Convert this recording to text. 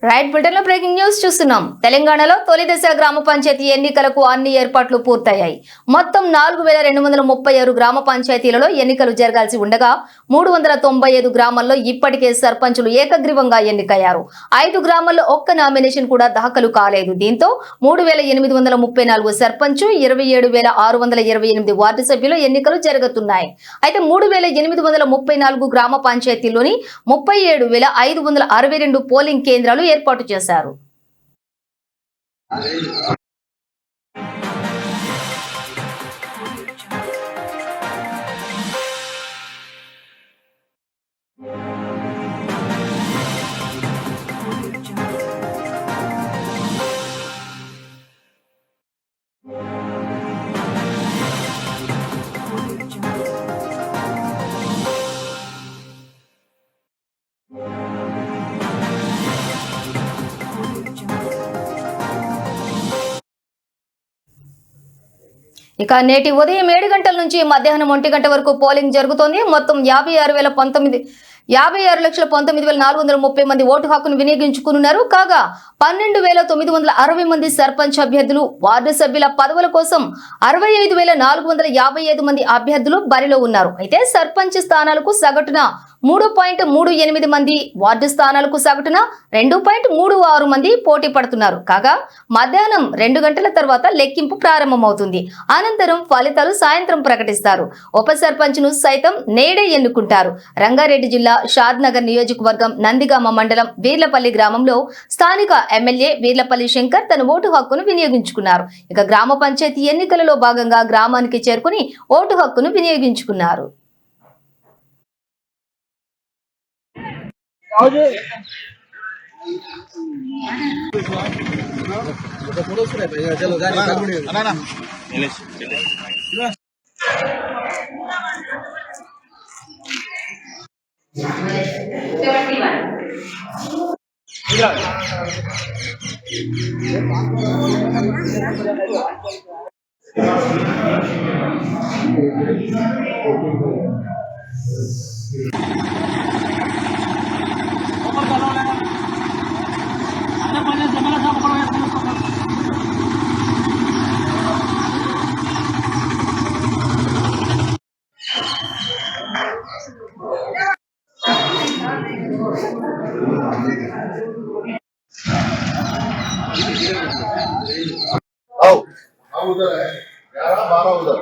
Right bulletin లో breaking news చూస్తున్నాం. తెలంగాణలో తొలి దశ గ్రామ పంచాయతీ ఎన్నికలకు అన్ని ఏర్పాట్లు పూర్తయ్యాయి. మొత్తం 4236 గ్రామ పంచాయతీలలో ఎన్నికలు జరగాల్సి ఉండగా 395 గ్రామాల్లో ఇప్పటికే సర్పంచులు ఏకగ్రీవంగా ఎన్నికయ్యారు. 5 గ్రామాల్లో ఒక్క నామినేషన్ కూడా దాఖలు కాలేదు. దీంతో 3834 సర్పంచ్, 27628 వార్డు సభ్యుల ఎన్నికలు జరుగుతున్నాయి. అయితే 3834 గ్రామ పంచాయతీల్లోని 37562 పోలింగ్ కేంద్రాలు ఏర్పాటు చేశారు. ఇక నేటి ఉదయం 7 గంటల నుంచి మధ్యాహ్నం 1 గంట వరకు పోలింగ్ జరుగుతోంది. మొత్తం 56,19,430 మంది ఓటు హక్కును వినియోగించుకున్నారు. కాగా 12,960 మంది సర్పంచ్ అభ్యర్థులు, వార్డు సభ్యుల పదవుల కోసం 65,455 మంది అభ్యర్థులు బరిలో ఉన్నారు. అయితే సర్పంచ్ స్థానాలకు సగటున 3.38 మంది, వార్డు స్థానాలకు సగటున 2.36 మంది పోటీ పడుతున్నారు. కాగా మధ్యాహ్నం 2 గంటల తర్వాత లెక్కింపు ప్రారంభమవుతుంది. అనంతరం ఫలితాలు సాయంత్రం ప్రకటిస్తారు. ఉప సర్పంచ్ ను సైతం నేడే ఎన్నుకుంటారు. రంగారెడ్డి జిల్లా షాద్ నగర్ నియోజకవర్గం నందిగామ మండలం వీర్లపల్లి గ్రామంలో స్థానిక ఎమ్మెల్యే వీర్లపల్లి శంకర్ తన ఓటు హక్కును వినియోగించుకున్నారు. ఇక గ్రామ పంచాయతీ ఎన్నికలలో భాగంగా గ్రామానికి చేరుకుని ఓటు హక్కును వినియోగించుకున్నారు. उधर है 11-12 उधर